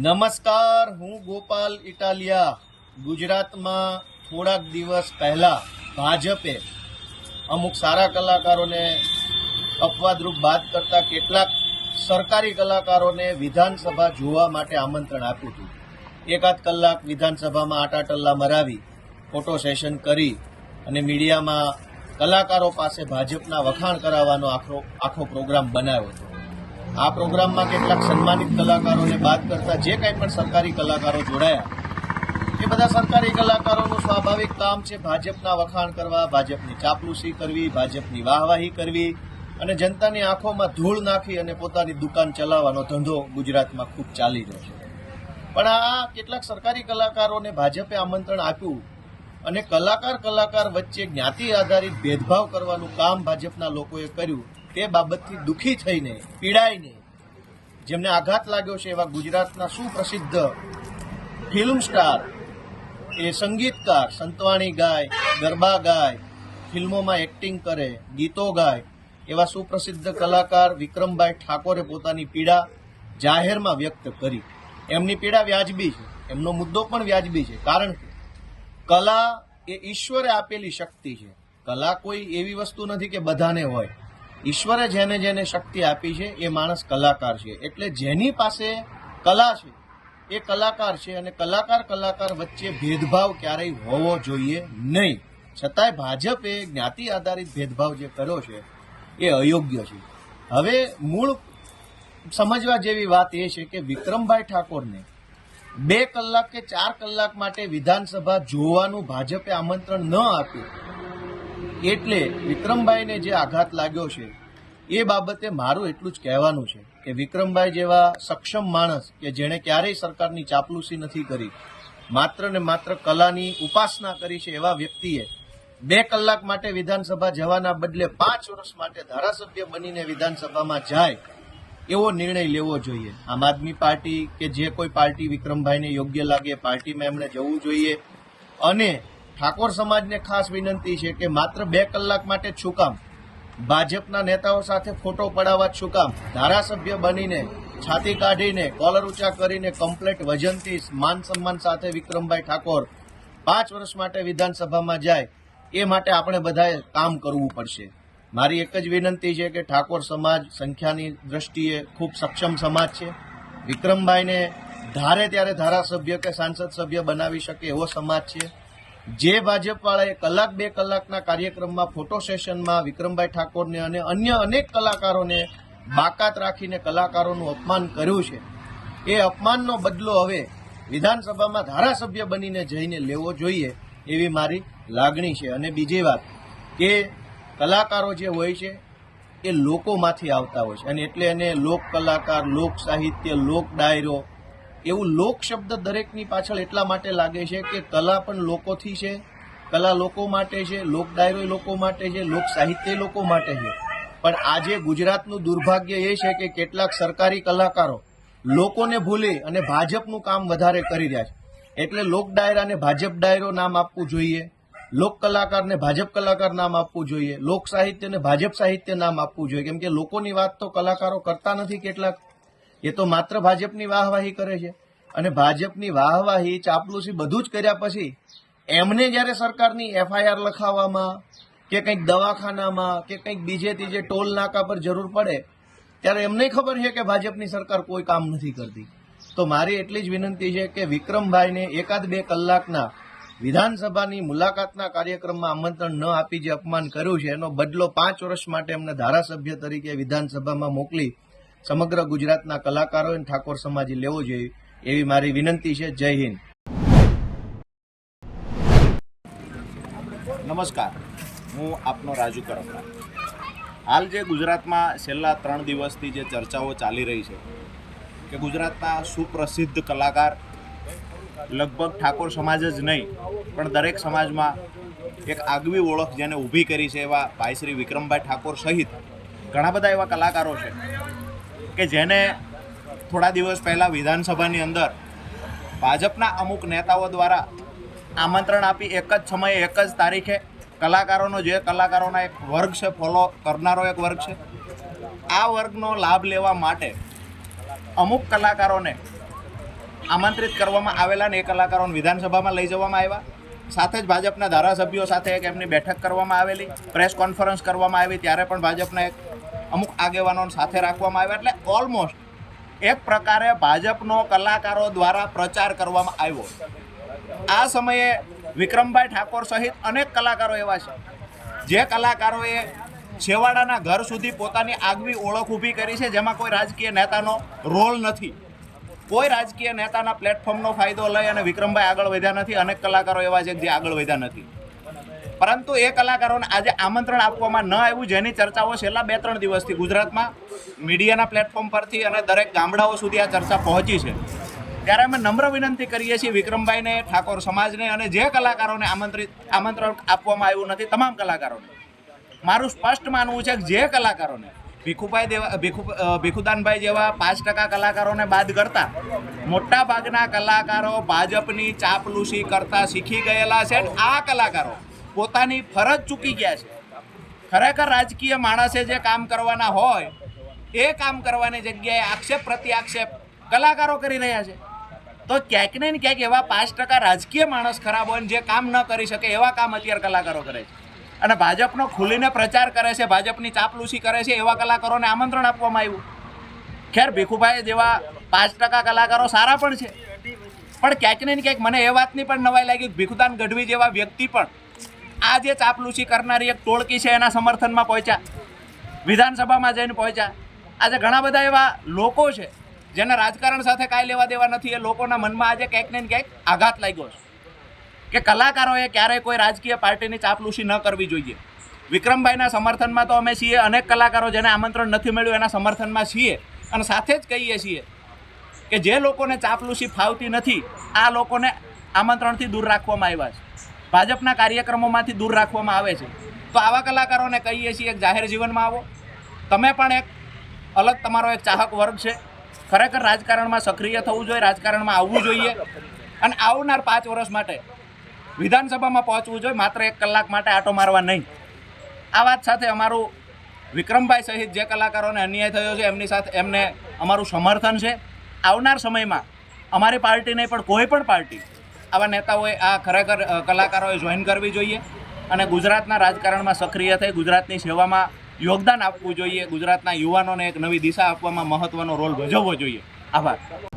નમસ્કાર, હું ગોપાલ ઇટાલિયા. ગુજરાતમાં થોડાક દિવસ પહેલા ભાજપે અમુક સારા કલાકારોને અપવાદરૂપ બાદ કરતા કેટલાક સરકારી કલાકારોને વિધાનસભા જોવા માટે આમંત્રણ આપ્યું હતું. એકાદ કલાક વિધાનસભામાં આટાટલ્લા મરાવી ફોટો સેશન કરી અને મીડિયામાં કલાકારો પાસે ભાજપના વખાણ કરાવવાનો આખો પ્રોગ્રામ બનાવ્યો હતો. આ પ્રોગ્રામમાં કેટલાક સન્માનિત કલાકારોને બાદ કરતા જે કંઈ પણ સરકારી કલાકારો જોડાયા એ બધા સરકારી કલાકારોનું સ્વાભાવિક કામ છે ભાજપના વખાણ કરવા, ભાજપની ચાપલૂસી કરવી, ભાજપની વાહવાહી કરવી અને જનતાની આંખોમાં ધૂળ નાખી અને પોતાની દુકાન ચલાવવાનો ધંધો ગુજરાતમાં ખૂબ ચાલી રહ્યો છે. પણ આ કેટલાક સરકારી કલાકારોને ભાજપે આમંત્રણ આપ્યું અને કલાકાર વચ્ચે જ્ઞાતિ આધારિત ભેદભાવ કરવાનું કામ ભાજપના લોકોએ કર્યું. તે બાબતથી દુઃખી થઈને, પીડાઈને, જેમને આઘાત લાગ્યો છે એવા ગુજરાતના સુપ્રસિદ્ધ ફિલ્મ સ્ટાર, એ સંગીતકાર, સંતવાણી ગાય, ગરબા ગાય, ફિલ્મોમાં એક્ટિંગ કરે, ગીતો ગાય એવા સુપ્રસિદ્ધ કલાકાર વિક્રમભાઈ ઠાકોરે પોતાની પીડા જાહેરમાં વ્યક્ત કરી. એમની પીડા વ્યાજબી છે, એમનો મુદ્દો પણ વ્યાજબી છે, કારણ કે કલા એ ઈશ્વરે આપેલી શક્તિ છે. કલા કોઈ એવી વસ્તુ નથી કે બધાને હોય. ઈશ્વરે જેને જેને શક્તિ આપી છે એ માણસ કલાકાર છે. એટલે જેની પાસે કલા છે એ કલાકાર છે અને કલાકાર વચ્ચે ભેદભાવ ક્યારેય હોવો જોઈએ નહીં. છતાંય ભાજપે જ્ઞાતિ આધારિત ભેદભાવ જે કર્યો છે એ અયોગ્ય છે. હવે મૂળ સમજવા જેવી વાત એ છે કે વિક્રમભાઈ ઠાકોરને 2 કલાક કે 4 કલાક માટે વિધાનસભા જોવાનું ભાજપે આમંત્રણ ન આપ્યું. એટલે વિક્રમભાઈને જે આઘાત લાગ્યો છે એ બાબતે મારું એટલું જ કહેવાનું છે કે વિક્રમભાઈ જેવા સક્ષમ માણસ કે જેણે ક્યારેય સરકારની ચાપલૂસી નથી કરી, માત્ર ને માત્ર કલાની ઉપાસના કરી છે, એવા વ્યક્તિએ 2 કલાક માટે વિધાનસભા જવાના બદલે 5 વર્ષ માટે ધારાસભ્ય બનીને વિધાનસભામાં જાય એવો નિર્ણય લેવો જોઈએ. આમ આદમી પાર્ટી કે જે કોઈ પાર્ટી વિક્રમભાઈને યોગ્ય લાગે પાર્ટીમાં એમણે જવું જોઈએ. અને ઠાકોર સમાજને ખાસ વિનંતી છે કે માત્ર 2 કલાક માટે જ શું કામ ભાજપના નેતાઓ સાથે ફોટો પડાવવા જ શું કામ, ધારાસભ્ય બનીને છાતી કાઢીને કોલર ઊંચા કરીને કમ્પ્લેટ વજનથી માન સન્માન સાથે વિક્રમભાઈ ઠાકોર 5 વર્ષ માટે વિધાનસભામાં જાય એ માટે આપણે બધાએ કામ કરવું પડશે. મારી એક જ વિનંતી છે કે ઠાકોર સમાજ સંખ્યાની દ્રષ્ટિએ ખૂબ સક્ષમ સમાજ છે. વિક્રમભાઈને ધારે ત્યારે ધારાસભ્ય કે સાંસદ સભ્ય બનાવી શકે એવો સમાજ છે. જે ભાજપવાળાએ 1-2 કલાકના કાર્યક્રમમાં ફોટો સેશનમાં વિક્રમભાઈ ઠાકોરને અને અન્ય અનેક કલાકારોને બાકાત રાખીને કલાકારોનું અપમાન કર્યું છે, એ અપમાનનો બદલો હવે વિધાનસભામાં ધારાસભ્ય બનીને જઈને લેવો જોઈએ એવી મારી લાગણી છે. અને બીજી વાત કે કલાકારો જે હોય છે એ લોકોમાંથી આવતા હોય છે અને એટલે એને લોક કલાકાર, લોક સાહિત્ય, લોક ડાયરો એવું લોક શબ્દ દરેકની પાછળ એટલા માટે લાગે છે કે કલા પણ લોકોથી છે, કલા લોકો માટે છે, લોક ડાયરો લોકો માટે છે, લોક સાહિત્ય લોકો માટે છે. પણ આજે ગુજરાતનું દુર્ભાગ્ય એ છે કે કેટલાક સરકારી કલાકારો લોકોને ભૂલી અને ભાજપનું કામ વધારે કરી રહ્યા છે. એટલે લોક ડાયરાને ભાજપ ડાયરો નામ આપવું જોઈએ, લોક કલાકારને ભાજપ કલાકાર નામ આપવું જોઈએ, લોક સાહિત્યને ભાજપ સાહિત્ય નામ આપવું જોઈએ. કેમ કે લોકોની વાત તો કલાકારો કરતા નથી. કેટલાક એ તો માત્ર ભાજપની વાહવાહી કરે છે અને ભાજપની વાહવાહી, ચાપલૂસી બધું જ કર્યા પછી એમને જ્યારે સરકારની FIR લખાવવામાં કે કંઈક દવાખાનામાં કે કંઈક બીજે ત્રીજે ટોલ નાકા પર જરૂર પડે ત્યારે એમને ખબર છે કે ભાજપની સરકાર કોઈ કામ નથી કરતી. તો મારી એટલી જ વિનંતી છે કે વિક્રમભાઈને 1-2 કલાકના વિધાનસભાની મુલાકાતના કાર્યક્રમમાં આમંત્રણ ન આપી જે અપમાન કર્યું છે એનો બદલો 5 વર્ષ માટે એમને ધારાસભ્ય તરીકે વિધાનસભામાં મોકલી સમગ્ર ગુજરાતના કલાકારો અને ઠાકોર સમાજે લેવો જોઈએ એવી મારી વિનંતી છે. જય હિન્દ. નમસ્કાર, હું આપનો રાજુ કરપડા. હાલ જે ગુજરાતમાં છેલ્લા 3 દિવસથી જે ચર્ચાઓ ચાલી રહી છે કે ગુજરાતના સુપ્રસિદ્ધ કલાકાર, લગભગ ઠાકોર સમાજ જ નહીં પણ દરેક સમાજમાં એક આગવી ઓળખ જેને ઊભી કરી છે એવા ભાઈ શ્રી વિક્રમભાઈ ઠાકોર સહિત ઘણા બધા એવા કલાકારો છે કે જેને થોડા દિવસ પહેલાં વિધાનસભાની અંદર ભાજપના અમુક નેતાઓ દ્વારા આમંત્રણ આપી એક જ સમયે એક જ તારીખે કલાકારોના એક વર્ગ છે, ફોલો કરનારો એક વર્ગ છે, આ વર્ગનો લાભ લેવા માટે અમુક કલાકારોને આમંત્રિત કરવામાં આવેલા ને એ કલાકારોને વિધાનસભામાં લઈ જવામાં આવ્યા. સાથે જ ભાજપના ધારાસભ્યો સાથે એક એમની બેઠક કરવામાં આવેલી, પ્રેસ કોન્ફરન્સ કરવામાં આવી, ત્યારે પણ ભાજપના અમુક આગેવાનોને સાથે રાખવામાં આવ્યા. એટલે ઓલમોસ્ટ એક પ્રકારે ભાજપનો કલાકારો દ્વારા પ્રચાર કરવામાં આવ્યો. આ સમયે વિક્રમભાઈ ઠાકોર સહિત અનેક કલાકારો એવા છે જે કલાકારોએ છેવાડાના ઘર સુધી પોતાની આગવી ઓળખ ઊભી કરી છે, જેમાં કોઈ રાજકીય નેતાનો રોલ નથી. કોઈ રાજકીય નેતાના પ્લેટફોર્મનો ફાયદો લઈ અને વિક્રમભાઈ આગળ વધ્યા નથી. અનેક કલાકારો એવા છે જે આગળ વધ્યા નથી. પરંતુ એ કલાકારોને આજે આમંત્રણ આપવામાં ન આવ્યું, જેની ચર્ચાઓ છેલ્લા 2-3 દિવસથી ગુજરાતમાં મીડિયાના પ્લેટફોર્મ પરથી અને દરેક ગામડાઓ સુધી આ ચર્ચા પહોંચી છે. ત્યારે અમે નમ્ર વિનંતી કરીએ છીએ વિક્રમભાઈને, ઠાકોર સમાજને અને જે કલાકારોને આમંત્રણ આપવામાં આવ્યું નથી, તમામ કલાકારોને મારું સ્પષ્ટ માનવું છે કે જે કલાકારોને ભીખુદાનભાઈ જેવા 5% કલાકારોને બાદ કરતા મોટા ભાગના કલાકારો ભાજપની ચાપલૂસી કરતા શીખી ગયેલા છે. આ કલાકારો પોતાની ફરજ ચૂકી ગયા છે. ખરેખર રાજકીય માણસે જે કામ કરવાના હોય એ કામ કરવાની જગ્યાએ આક્ષેપ પ્રતિ આક્ષેપ કલાકારો કરી રહ્યા છે. તો ક્યાંક ને ક્યાંક એવા 5% રાજકીય માણસ ખરાબ હોય જે કામ ન કરી શકે એવા કામ અત્યારે કલાકારો કરે છે અને ભાજપનો ખુલીને પ્રચાર કરે છે, ભાજપની ચાપલૂસી કરે છે. એવા કલાકારોને આમંત્રણ આપવામાં આવ્યું. ખેર ભીખુભાઈ જેવા 5% કલાકારો સારા પણ છે, પણ ક્યાંક ને ક્યાંક મને એ વાતની પણ નવાઈ લાગી કે ભીખુદાન ગઢવી જેવા વ્યક્તિ પણ આ જે ચાપલૂસી કરનારી એક ટોળકી છે એના સમર્થનમાં પહોંચ્યા, વિધાનસભામાં જઈને પહોંચ્યા. આજે ઘણા બધા એવા લોકો છે જેને રાજકારણ સાથે કાંઈ લેવા દેવા નથી. એ લોકોના મનમાં આજે ક્યાંક ને ક્યાંક આઘાત લાગ્યો છે કે કલાકારોએ ક્યારેય કોઈ રાજકીય પાર્ટીની ચાપલૂસી ન કરવી જોઈએ. વિક્રમભાઈના સમર્થનમાં તો અમે છીએ, અનેક કલાકારો જેને આમંત્રણ નથી મળ્યું એના સમર્થનમાં છીએ અને સાથે જ કહીએ છીએ કે જે લોકોને ચાપલૂસી ફાવતી નથી આ લોકોને આમંત્રણથી દૂર રાખવામાં આવ્યા છે, ભાજપના કાર્યક્રમોમાંથી દૂર રાખવામાં આવે છે. તો આવા કલાકારોને કહીએ છીએ કે જાહેર જીવનમાં આવો, તમે પણ એક અલગ તમારો એક ચાહક વર્ગ છે. ખરેખર રાજકારણમાં સક્રિય થવું જોઈએ, રાજકારણમાં આવવું જોઈએ અને આવનાર 5 વર્ષ માટે વિધાનસભામાં પહોંચવું જોઈએ, માત્ર 1 કલાક માટે આટો મારવા નહીં. આ વાત સાથે અમારું વિક્રમભાઈ સહિત જે કલાકારોને અન્યાય થયો છે એમની સાથે એમને અમારું સમર્થન છે. આવનાર સમયમાં અમારી પાર્ટી નહીં પણ કોઈ પણ પાર્ટી આવા નેતાઓએ આ ખરેખર કલાકારોએ જોઈન કરવી જોઈએ અને ગુજરાતના રાજકારણમાં સક્રિય થઈ ગુજરાતની સેવામાં યોગદાન આપવું જોઈએ. ગુજરાતના યુવાનોને એક નવી દિશા આપવામાં મહત્ત્વનો રોલ ભજવવો જોઈએ. આભાર.